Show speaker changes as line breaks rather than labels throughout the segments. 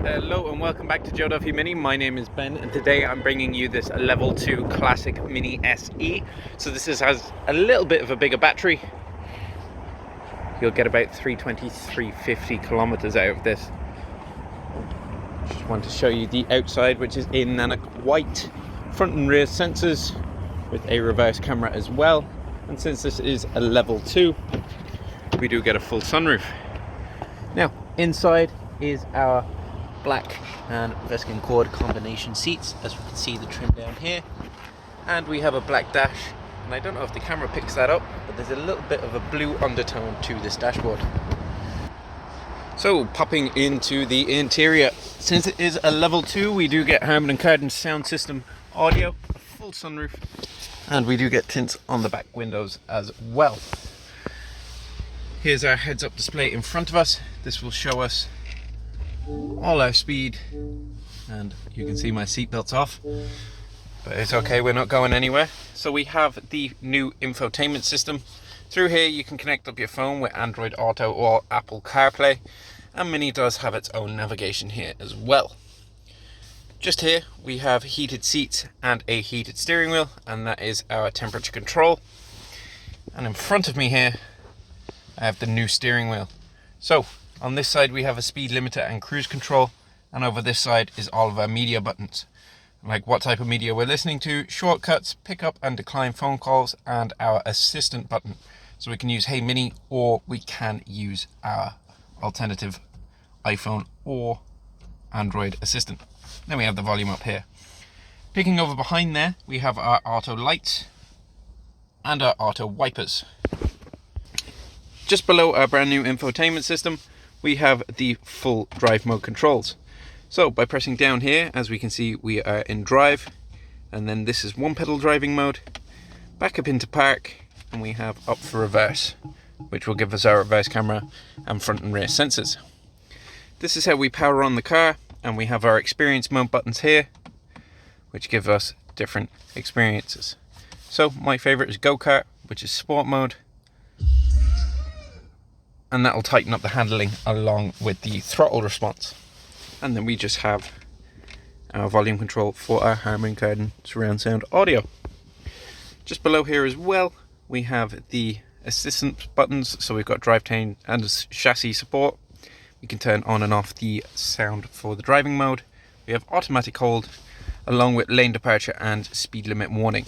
Hello and welcome back to Joe Duffy MINI. My name is Ben and today I'm bringing you this level 2 classic Mini SE. So this has a little bit of a bigger battery. You'll get about 350 kilometers out of this. Just want to show you the outside, which is in nanic white, front and rear sensors with a reverse camera as well. And since this is a level 2, we do get a full sunroof. Now inside is our black and Veskin cord combination seats, as we can see the trim down here, and we have a black dash, and I don't know if the camera picks that up, but there's a little bit of a blue undertone to this dashboard. So popping into the interior, since it is a level 2, we do get Harman and Kardon sound system audio, a full sunroof, and we do get tints on the back windows as well. Here's our heads-up display in front of us. This will show us all our speed, and you can see my seatbelt's off, but it's okay, we're not going anywhere. So we have the new infotainment system. Through here you can connect up your phone with Android Auto or Apple CarPlay, and Mini does have its own navigation here as well. Just here we have heated seats and a heated steering wheel, and that is our temperature control. And in front of me here I have the new steering wheel. So on this side we have a speed limiter and cruise control, and over this side is all of our media buttons, like what type of media we're listening to, shortcuts, pick up and decline phone calls, and our assistant button. So we can use Hey Mini, or we can use our alternative iPhone or Android assistant. Then we have the volume up here. Picking over behind there, we have our auto lights and our auto wipers. Just below our brand new infotainment system, we have the full drive mode controls. So by pressing down here, as we can see, we are in drive, and then this is one pedal driving mode, back up into park, and we have up for reverse, which will give us our reverse camera and front and rear sensors. This is how we power on the car, and we have our experience mode buttons here, which give us different experiences. So my favorite is go-kart, which is sport mode, and that will tighten up the handling along with the throttle response. And then we just have our volume control for our Harman Kardon Surround Sound audio. Just below here as well, we have the assistance buttons. So we've got drivetrain and chassis support. We can turn on and off the sound for the driving mode. We have automatic hold, along with lane departure and speed limit warning.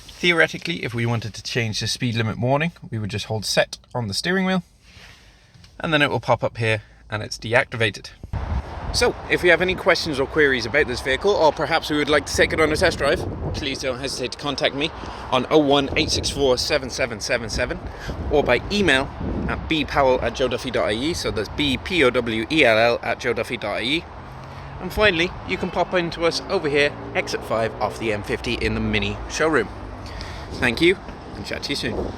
Theoretically, if we wanted to change the speed limit warning, we would just hold set on the steering wheel, and then it will pop up here and it's deactivated. So if you have any questions or queries about this vehicle, or perhaps we would like to take it on a test drive, please don't hesitate to contact me on 01864 7777 or by email at bpowell@joeduffy.ie. So that's bpowell@joeduffy.ie. And finally, you can pop into us over here, exit 5 off the M50 in the Mini showroom. Thank you, and chat to you soon.